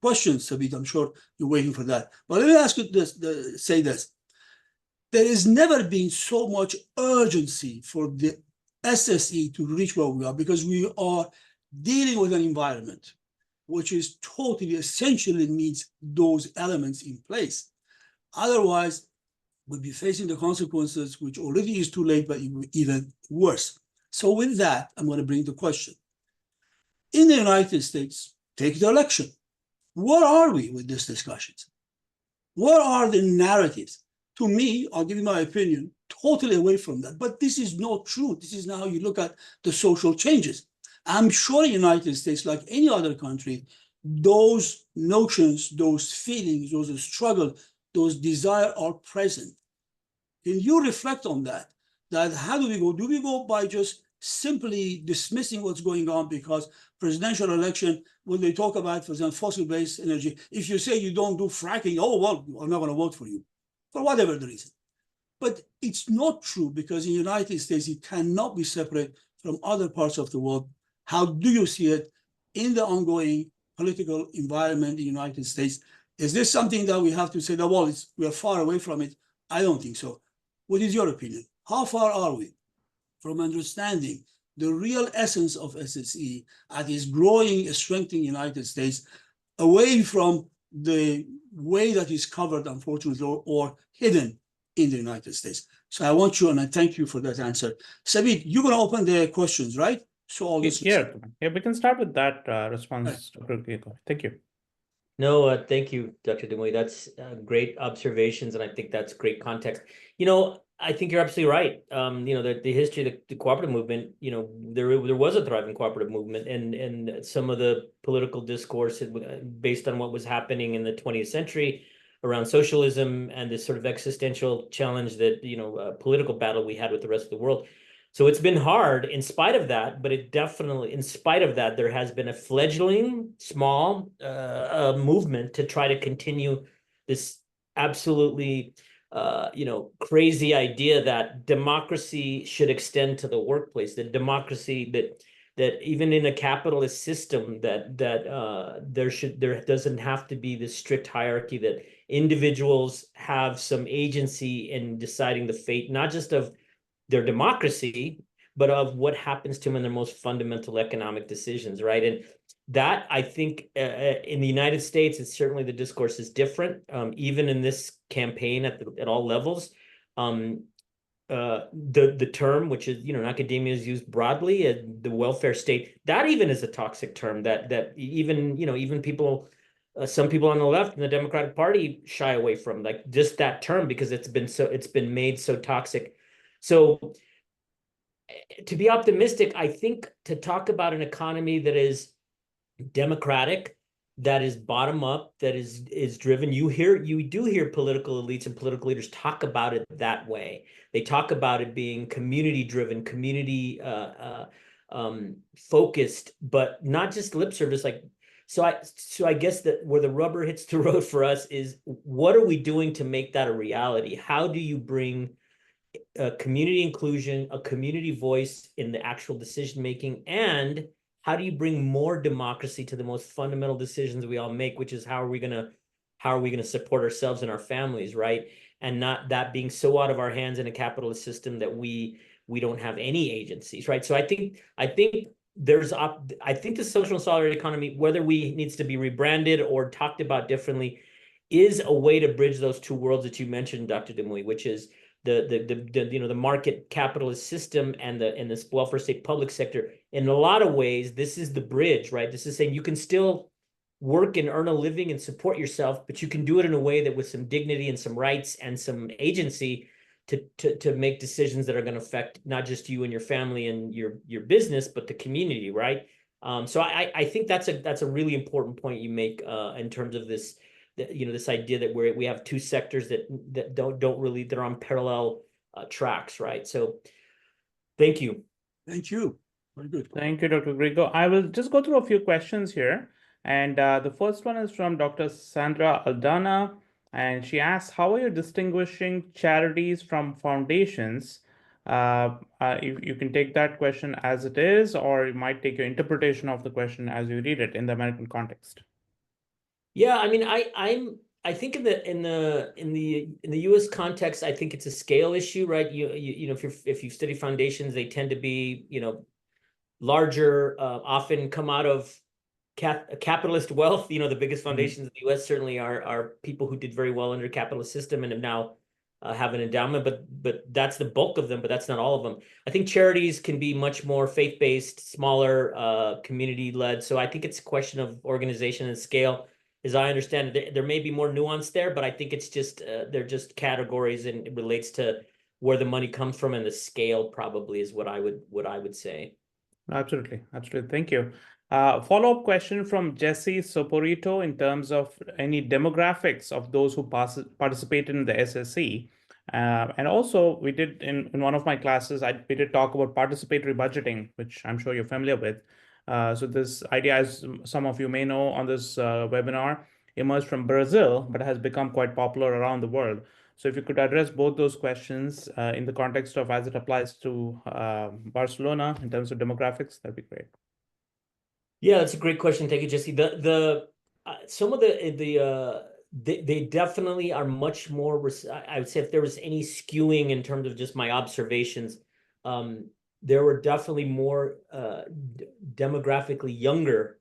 questions, Sabit. I'm sure you're waiting for that. But let me ask you this, say this. There has never been so much urgency for the SSE to reach where we are, because we are dealing with an environment which is totally essentially needs those elements in place. Otherwise, we'll be facing the consequences, which already is too late, but even worse. So with that, I'm going to bring the question. In the United States, take the election. Where are we with these discussions? What are the narratives? To me, I'll give you my opinion, totally away from that. But this is not true. This is now how you look at the social changes. I'm sure in the United States, like any other country, those notions, those feelings, those struggles, those desires are present. Can you reflect on that? That how do we go? Do we go by just simply dismissing what's going on because presidential election, when they talk about, for example, fossil-based energy, if you say you don't do fracking, oh, well, I'm not going to vote for you, for whatever the reason. But it's not true, because in the United States, it cannot be separate from other parts of the world. How do you see it in the ongoing political environment in the United States? Is this something that we have to say that, well, we are far away from it? I don't think so. What is your opinion? How far are we from understanding the real essence of SSE as is growing, strengthening the United States, away from the way that is covered, unfortunately, or hidden in the United States? So I want you, and I thank you for that answer. Sabit, you're going to open the questions, right? So all this. Yeah, we can start with that response, Dr. Griego. Thank you. No, thank you, Dr. Demoy. That's great observations, and I think that's great context. I think you're absolutely right. The history of the cooperative movement, there was a thriving cooperative movement, and some of the political discourse based on what was happening in the 20th century around socialism and this sort of existential challenge that, political battle we had with the rest of the world. So it's been hard in spite of that, but it definitely, in spite of that, there has been a fledgling small movement to try to continue this absolutely crazy idea that democracy should extend to the workplace, that democracy that even in a capitalist system that there doesn't have to be this strict hierarchy, that individuals have some agency in deciding the fate, not just of their democracy, but of what happens to them in their most fundamental economic decisions, right? And that, I think, in the United States, it's certainly the discourse is different, even in this campaign at all levels. The term, which is, in academia is used broadly, the welfare state, that even is a toxic term that even people, some people on the left in the Democratic Party shy away from, like, just that term, because it's been made so toxic. So to be optimistic, I think to talk about an economy that is democratic, that is bottom up, that is driven, you do hear political elites and political leaders talk about it that way. They talk about it being community driven, community focused, but not just lip service. So I guess that where the rubber hits the road for us is, what are we doing to make that a reality? How do you bring community inclusion, a community voice in the actual decision making, and how do you bring more democracy to the most fundamental decisions we all make, which is how are we gonna support ourselves and our families, right? And not that being so out of our hands in a capitalist system that we don't have any agencies, right? So I think the social and solidarity economy, whether we needs to be rebranded or talked about differently, is a way to bridge those two worlds that you mentioned, Dr. Demoy, which is the market capitalist system and this welfare state public sector. In a lot of ways, this is the bridge, right? This is saying you can still work and earn a living and support yourself, but you can do it in a way that with some dignity and some rights and some agency to make decisions that are going to affect not just you and your family and your business, but the community, right? So I think that's a really important point you make in terms of this, this idea that we have two sectors that don't really, they're on parallel tracks, right? So thank you. Thank you. Very good. Thank you, Dr. Griego. I will just go through a few questions here. And the first one is from Dr. Sandra Aldana. And she asks, how are you distinguishing charities from foundations? You can take that question as it is, or you might take your interpretation of the question as you read it in the American context. Yeah, I mean, I think in the U.S. context, I think it's a scale issue, right? If you study foundations, they tend to be, larger, often come out of capitalist wealth. The biggest foundations in the U.S. certainly are people who did very well under a capitalist system and have now have an endowment, but that's the bulk of them, but that's not all of them. I think charities can be much more faith-based, smaller, community-led. So I think it's a question of organization and scale. As I understand it, there may be more nuance there, but I think it's just they're just categories, and it relates to where the money comes from, and the scale probably is what I would say. Absolutely. Thank you. Follow-up question from Jesse Soporito in terms of any demographics of those who participate in the SSE. And also, we did in one of my classes, we did talk about participatory budgeting, which I'm sure you're familiar with. So this idea, as some of you may know on this webinar, emerged from Brazil, but has become quite popular around the world. So if you could address both those questions in the context of as it applies to Barcelona in terms of demographics, that'd be great. Yeah, that's a great question. Thank you, Jesse. Some of they definitely are much more, I would say, if there was any skewing in terms of just my observations, there were definitely more demographically younger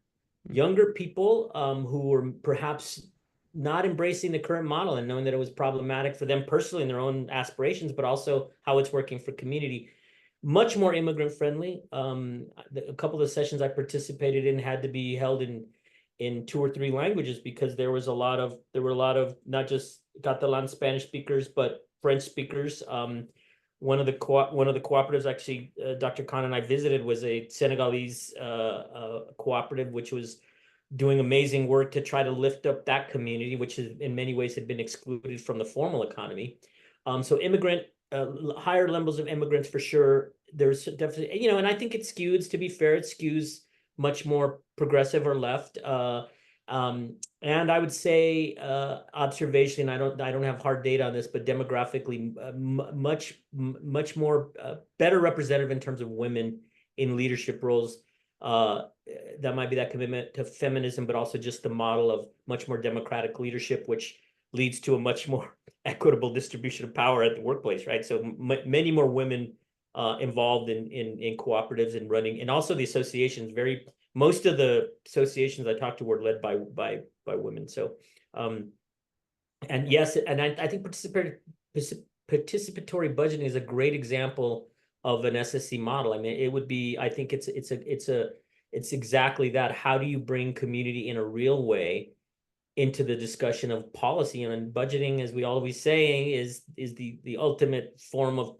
people who were perhaps not embracing the current model and knowing that it was problematic for them personally in their own aspirations, but also how it's working for community. Much more immigrant friendly. A couple of the sessions I participated in had to be held in 2 or 3 languages, because there were a lot of not just Catalan Spanish speakers, but French speakers. One of the cooperatives, actually, Dr. Khan and I visited, was a Senegalese cooperative, which was doing amazing work to try to lift up that community, which is in many ways had been excluded from the formal economy. So higher levels of immigrants for sure. There's definitely, and I think it skews, to be fair, it skews much more progressive or left. And I would say observation, I don't have hard data on this, but demographically much more better representative in terms of women in leadership roles. That might be that commitment to feminism, but also just the model of much more democratic leadership, which leads to a much more equitable distribution of power at the workplace, right? So many more women involved in cooperatives and running, and also the associations. Most of the associations I talked to were led by women. So, and yes, and I think participatory budgeting is a great example of an SSC model. I mean, it would be, I think it's exactly that. How do you bring community in a real way into the discussion of policy? And budgeting, as we always say, is the ultimate form of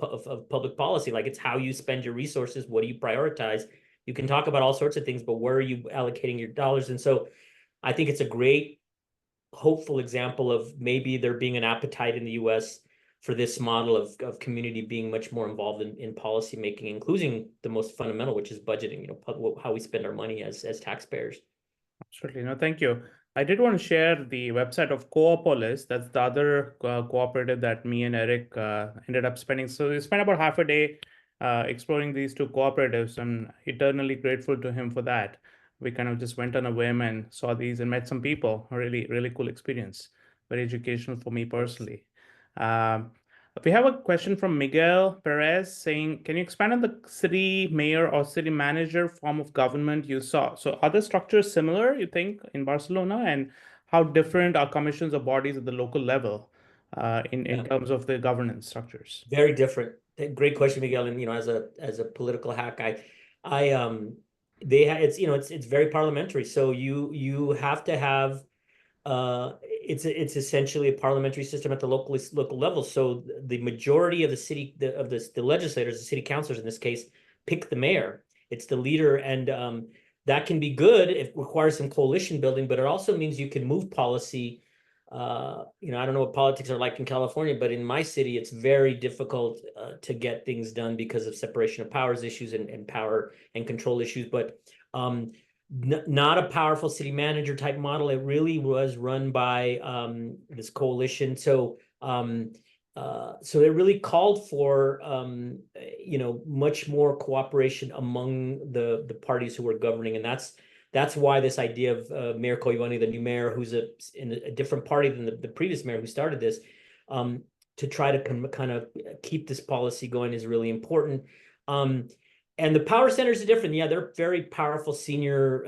public policy. Like, it's how you spend your resources. What do you prioritize? You can talk about all sorts of things, but where are you allocating your dollars? And so I think it's a great, hopeful example of maybe there being an appetite in the US for this model of community being much more involved in policy making, including the most fundamental, which is budgeting, how we spend our money as taxpayers. Absolutely. No, thank you. I did want to share the website of Coopolis. That's the other cooperative that me and Eric ended up spending. So we spent about half a day exploring these 2 cooperatives. I'm eternally grateful to him for that. We kind of just went on a whim and saw these and met some people. A really, really cool experience. Very educational for me personally. We have a question from Miguel Perez saying, can you expand on the city mayor or city manager form of government you saw? So are the structures similar, you think, in Barcelona? And how different are commissions or bodies at the local level in terms of the governance structures? Very different. Great question, Miguel. And as a political hack, it's very parliamentary. So you have to have it's essentially a parliamentary system at the local level. So the majority of the legislators, the city councilors in this case, pick the mayor. It's the leader, and that can be good. It requires some coalition building, but it also means you can move policy. I don't know what politics are like in California, but in my city, it's very difficult to get things done because of separation of powers issues and power and control issues. But not a powerful city manager type model. It really was run by this coalition. So it really called for much more cooperation among the parties who were governing, and that's why this idea of Mayor Koyvani, the new mayor, who's in a different party than the previous mayor who started this, to try to kind of keep this policy going is really important. And the power centers are different. Yeah, they're very powerful senior,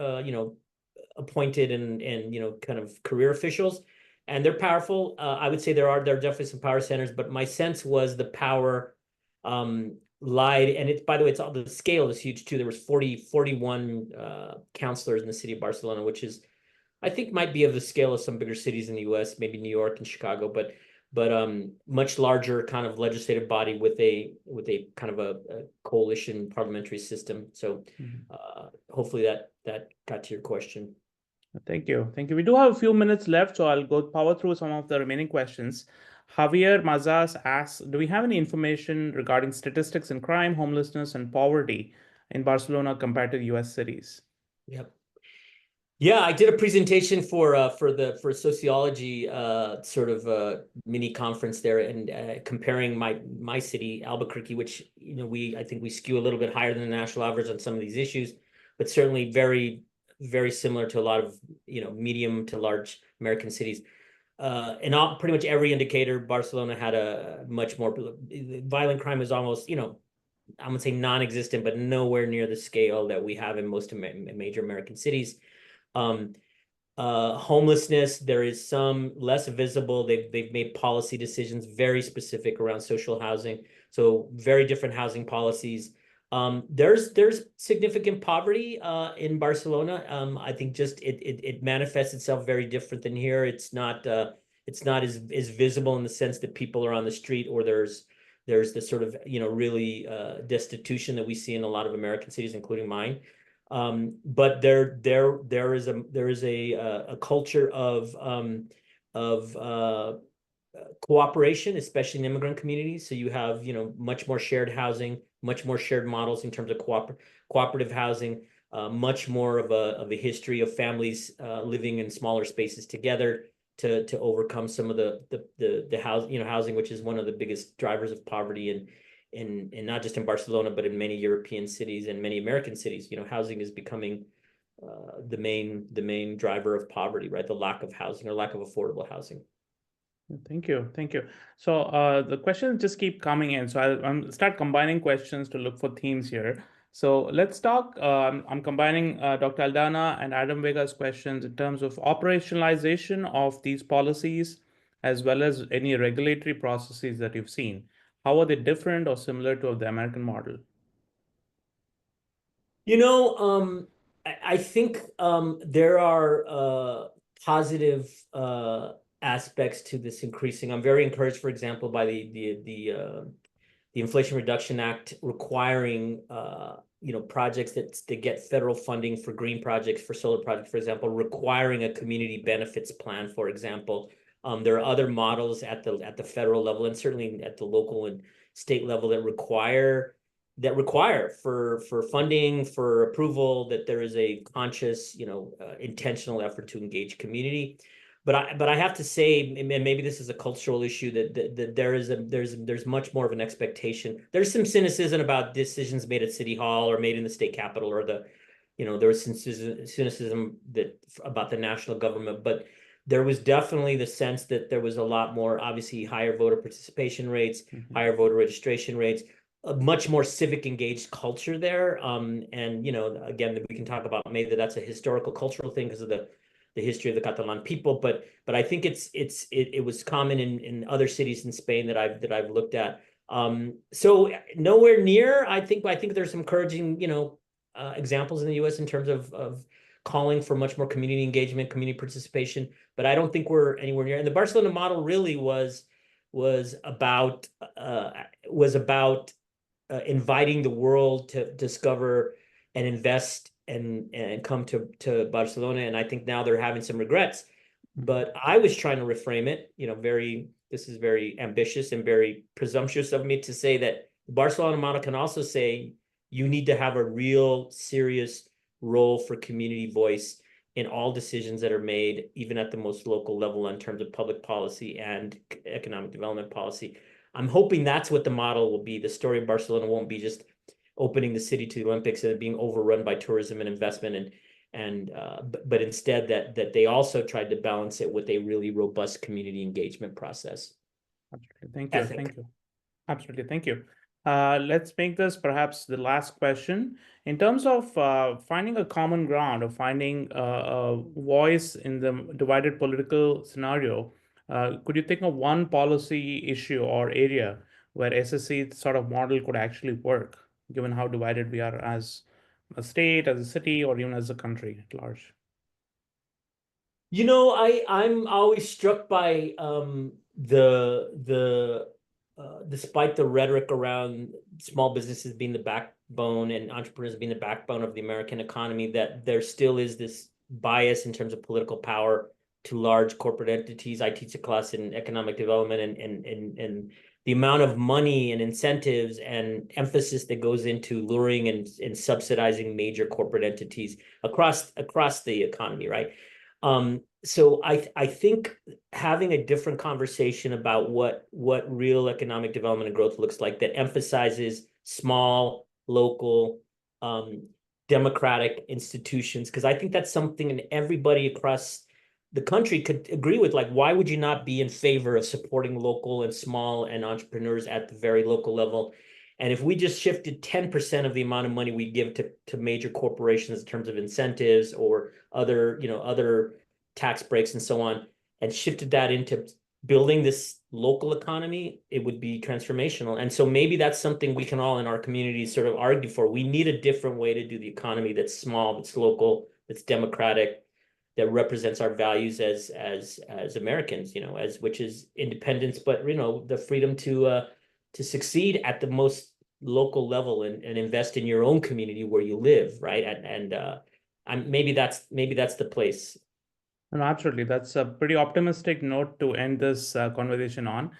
appointed and kind of career officials, and they're powerful. I would say there are definitely some power centers, but my sense was the power lied, and it's, by the way, it's all, the scale is huge too. There was 41 councilors in the city of Barcelona, which is, I think, might be of the scale of some bigger cities in the US, maybe New York and Chicago, but much larger kind of legislative body with a kind of a coalition parliamentary system. So hopefully that got to your question. Thank you. Thank you. We do have a few minutes left, so I'll power through some of the remaining questions. Javier Mazas asks, do we have any information regarding statistics in crime, homelessness, and poverty in Barcelona compared to US cities? Yep. Yeah, I did a presentation for sociology sort of mini conference there, and comparing my city, Albuquerque, which I think we skew a little bit higher than the national average on some of these issues, but certainly very, very similar to a lot of medium to large American cities. And pretty much every indicator, Barcelona had a much more violent crime is almost I'm gonna say non-existent, but nowhere near the scale that we have in most major American cities. Homelessness, there is some less visible. They've made policy decisions very specific around social housing, so very different housing policies. There's significant poverty in Barcelona. I think just it manifests itself very different than here. It's not as visible in the sense that people are on the street, or there's this sort of really destitution that we see in a lot of American cities, including mine. But there is a culture of cooperation, especially in immigrant communities. So you have much more shared housing, much more shared models in terms of cooperative housing, much more of a history of families living in smaller spaces together to overcome some of the housing, which is one of the biggest drivers of poverty in not just in Barcelona, but in many European cities and many American cities. Housing is becoming the main driver of poverty, right? The lack of housing or lack of affordable housing. Thank you. So the questions just keep coming in. So I'll start combining questions to look for themes here. So let's talk. I'm combining Dr. Aldana and Adam Vega's questions in terms of operationalization of these policies, as well as any regulatory processes that you've seen. How are they different or similar to the American model? I think there are positive aspects to this increasing. I'm very encouraged, for example, by the Inflation Reduction Act requiring projects that get federal funding for green projects, for solar projects, for example, requiring a community benefits plan, for example. There are other models at the federal level and certainly at the local and state level that require for funding, for approval, that there is a conscious, intentional effort to engage community. But I have to say, and maybe this is a cultural issue, that there's much more of an expectation. There's some cynicism about decisions made at City Hall or made in the state capitol, or there was cynicism about the national government, but there was definitely the sense that there was a lot more, obviously, higher voter participation rates, higher voter registration rates, a much more civic engaged culture there. And again, we can talk about maybe that's a historical cultural thing because of the history of the Catalan people, but I think it was common in other cities in Spain that I've looked at. So nowhere near. I think there's some encouraging examples in the U.S. in terms of calling for much more community engagement, community participation, but I don't think we're anywhere near. And the Barcelona model really was about inviting the world to discover and invest and come to Barcelona. And I think now they're having some regrets. But I was trying to reframe it, this is very ambitious and very presumptuous of me to say that the Barcelona model can also say you need to have a real serious role for community voice in all decisions that are made, even at the most local level in terms of public policy and economic development policy. I'm hoping that's what the model will be. The story of Barcelona won't be just opening the city to the Olympics and being overrun by tourism and investment, but instead that they also tried to balance it with a really robust community engagement process. Absolutely. Thank you. Absolutely. Thank you. Let's make this perhaps the last question. In terms of finding a common ground or finding a voice in the divided political scenario, could you think of one policy issue or area where SSC sort of model could actually work, given how divided we are as a state, as a city, or even as a country at large? I'm always struck by despite the rhetoric around small businesses being the backbone and entrepreneurs being the backbone of the American economy, that there still is this bias in terms of political power to large corporate entities. I teach a class in economic development, and the amount of money and incentives and emphasis that goes into luring and subsidizing major corporate entities across the economy, right? So I think having a different conversation about what real economic development and growth looks like, that emphasizes small, local, democratic institutions, because I think that's something and everybody across the country could agree with. Like, why would you not be in favor of supporting local and small and entrepreneurs at the very local level? And if we just shifted 10% of the amount of money we give to major corporations in terms of incentives or other tax breaks and so on, and shifted that into building this local economy, it would be transformational. And so maybe that's something we can all in our communities sort of argue for. We need a different way to do the economy that's small, that's local, that's democratic, that represents our values as Americans, which is independence, but the freedom to succeed at the most local level and invest in your own community where you live, right? And maybe that's the place. And absolutely, that's a pretty optimistic note to end this conversation on.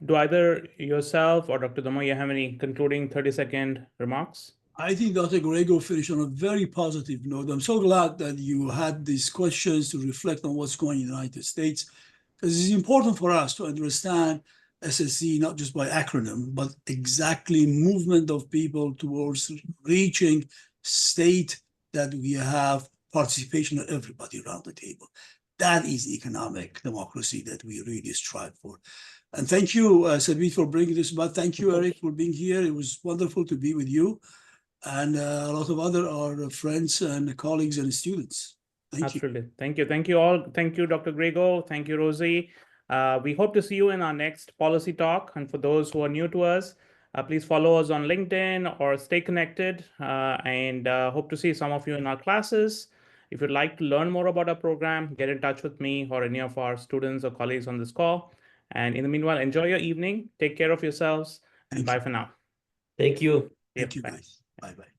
Do either yourself or Dr. Damo, you have any concluding 30-second remarks? I think Dr. Griego finished on a very positive note. I'm so glad that you had these questions to reflect on what's going on in the United States, because it's important for us to understand SSE not just by acronym, but exactly movement of people towards reaching state that we have participation of everybody around the table. That is economic democracy that we really strive for. And thank you, Sabit, for bringing this about. Thank you, Eric, for being here. It was wonderful to be with you. And a lot of other our friends and colleagues and students. Thank Absolutely. you. Thank you. Thank you all. Thank you, Dr. Griego. Thank you, Rosie. We hope to see you in our next policy talk. And for those who are new to us, please follow us on LinkedIn or stay connected, and hope to see some of you in our classes. If you'd like to learn more about our program, get in touch with me or any of our students or colleagues on this call. And in the meanwhile, enjoy your evening. Take care of yourselves, and bye for now. Thank you. Thank you, guys. Bye-bye.